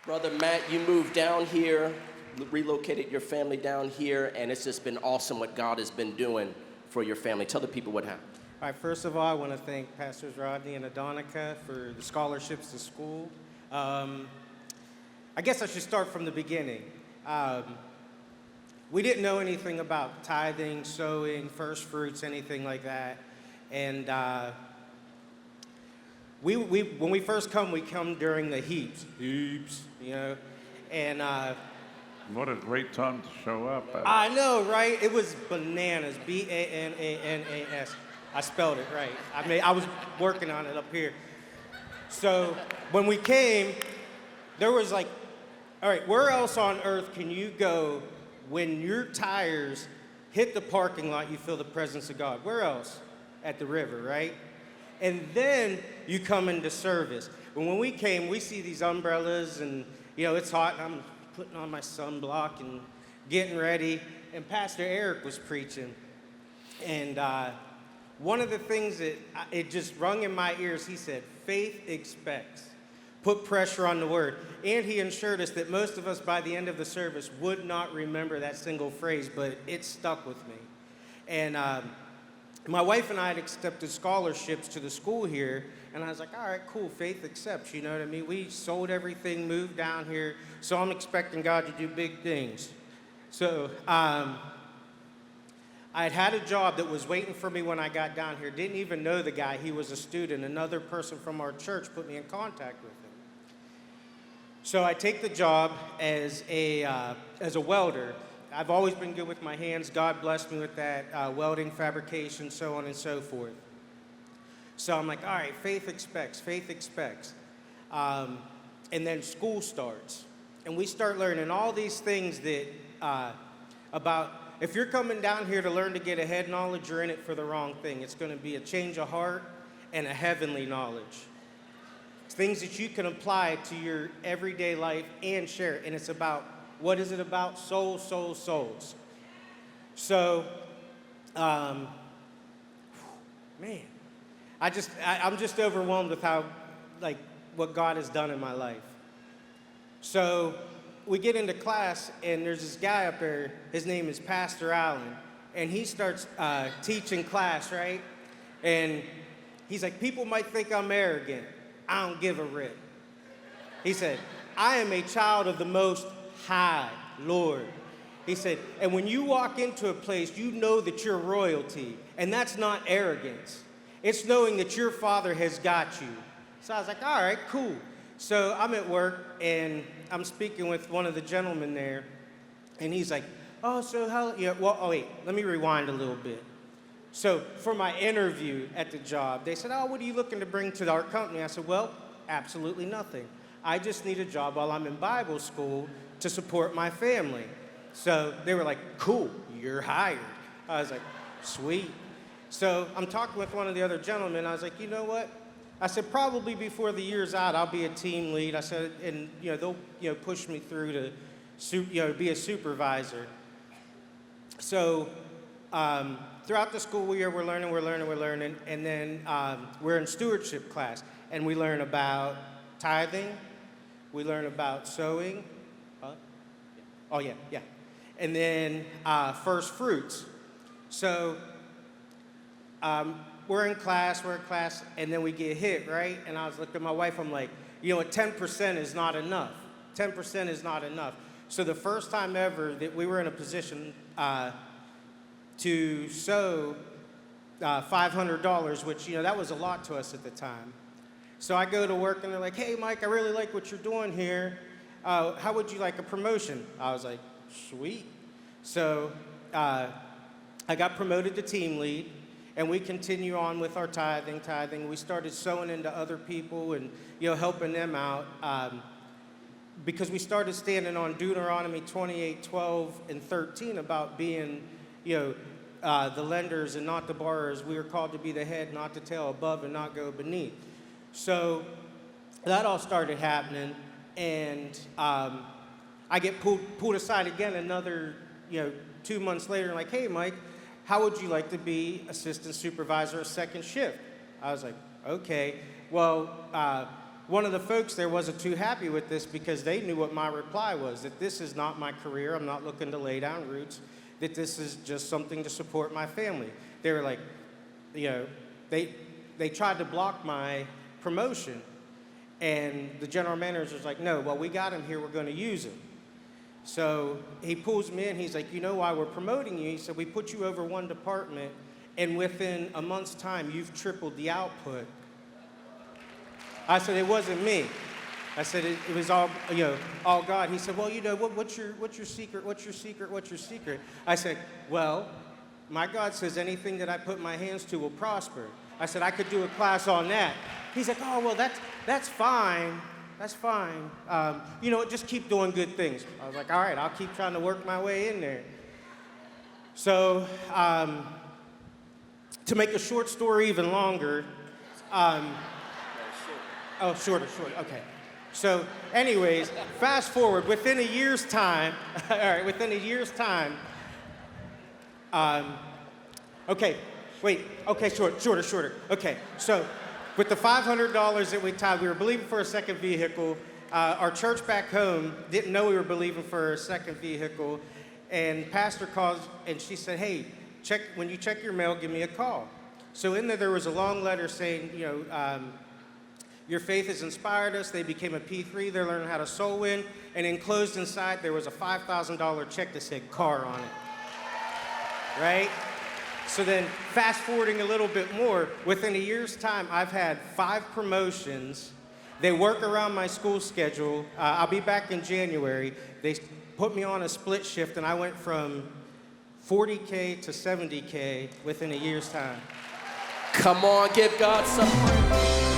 Brother Matt, you moved down here, relocated your family down here, and it's just been awesome what God has been doing for your family. Tell the people what happened. All right, first of all, I want to thank Pastors Rodney and Adonica for the scholarships to school. I guess I should start from the beginning. We didn't know anything about tithing, sowing, first fruits, anything like that. And when we first come, we come during the heaps, you know. And what a great time to show up. I know, right? It was bananas, B-A-N-A-N-A-S. I spelled it right. I was working on it up here. So when we came, there was like, all right, where else on earth can you go when your tires hit the parking lot, you feel the presence of God? Where else? At the river, right? And then you come into service. And when we came, we see these umbrellas and, you know, it's hot and I'm putting on my sunblock and getting ready. And Pastor Eric was preaching. And one of the things that it just rung in my ears, he said, faith expects. Put pressure on the word. And he assured us that most of us by the end of the service would not remember that single phrase, but it stuck with me. And my wife and I had accepted scholarships to the school here, and I was like, all right, cool, faith accepts, you know what I mean? We sold everything, moved down here, so I'm expecting God to do big things. So I had a job that was waiting for me when I got down here. Didn't even know the guy. He was a student. Another person from our church put me in contact with him. So I take the job as a welder. I've always been good with my hands. God blessed me with that, welding, fabrication, so on and so forth. So I'm like, all right, faith expects, faith expects. And then school starts. And we start learning all these things that about, if you're coming down here to learn to get ahead knowledge, you're in it for the wrong thing. It's going to be a change of heart and a heavenly knowledge. It's things that you can apply to your everyday life and share it. And it's about, what is it about? Souls, souls, souls. So, man, I'm just overwhelmed with how, like, what God has done in my life. So we get into class, and there's this guy up there. His name is Pastor Allen, and he starts teaching class, right? And he's like, people might think I'm arrogant. I don't give a rip. He said, I am a child of the Most High Lord. He said, and when you walk into a place, you know that you're royalty, and that's not arrogance. It's knowing that your Father has got you. So I was like, all right, cool. So I'm at work, and I'm speaking with one of the gentlemen there, and he's like, oh, so how, yeah, well, oh, wait, let me rewind a little bit. So for my interview at the job, they said, oh, what are you looking to bring to our company? I said, well, absolutely nothing. I just need a job while I'm in Bible school to support my family. So they were like, cool, you're hired. I was like, sweet. So I'm talking with one of the other gentlemen. I was like, you know what? I said, probably before the year's out, I'll be a team lead. I said, and they'll push me through to be a supervisor. So throughout the school year, we're learning, and then we're in stewardship class, and we learn about tithing, we learn about sowing, and then first fruits. So we're in class, and then we get hit, right? And I was looking at my wife, I'm like, 10% is not enough. 10% is not enough. So the first time ever that we were in a position to sow $500, which, that was a lot to us at the time. So I go to work, and they're like, hey, Mike, I really like what you're doing here. How would you like a promotion? I was like, sweet. So I got promoted to team lead, and we continue on with our tithing. We started sowing into other people and, helping them out because we started standing on Deuteronomy 28:12 and 13 about being, the lenders and not the borrowers. We are called to be the head, not the tail, above and not go beneath. So that all started happening, and I get pulled aside again another, 2 months later, like, hey, Mike, how would you like to be assistant supervisor of second shift? I was like, okay. Well, One of the folks there wasn't too happy with this because they knew what my reply was, that this is not my career. I'm not looking to lay down roots, that this is just something to support my family. They were like, you know, they tried to block my promotion. And the general manager was like, no, well, we got him here. We're going to use him. So he pulls me in. He's like, you know why we're promoting you? He said, we put you over one department, and within a month's time, you've tripled the output. I said, it wasn't me. I said, it was all, you know, all God. He said, well, you know, what's your secret? What's your secret? What's your secret? I said, well, my God says anything that I put my hands to will prosper. I said, I could do a class on that. He's like, oh, well, that's fine. That's fine. You know, just keep doing good things. I was like, all right, I'll keep trying to work my way in there. So, to make a short story even longer, oh, shorter, okay. So, anyways, fast forward, within a year's time, all right, within a year's time, okay, wait, okay, shorter. Okay, so with the $500 that we tied, we were believing for a second vehicle. Our church back home didn't know we were believing for a second vehicle, and pastor calls, and she said, hey, when you check your mail, give me a call. So in there was a long letter saying, you know, your faith has inspired us. They became a P3. They're learning how to soul win. And enclosed inside, there was a $5,000 check that said car on it, right? So then fast forwarding a little bit more, within a year's time, I've had 5 promotions. They work around my school schedule. I'll be back in January. They put me on a split shift, and I went from 40K to 70K within a year's time. Come on, give God some praise.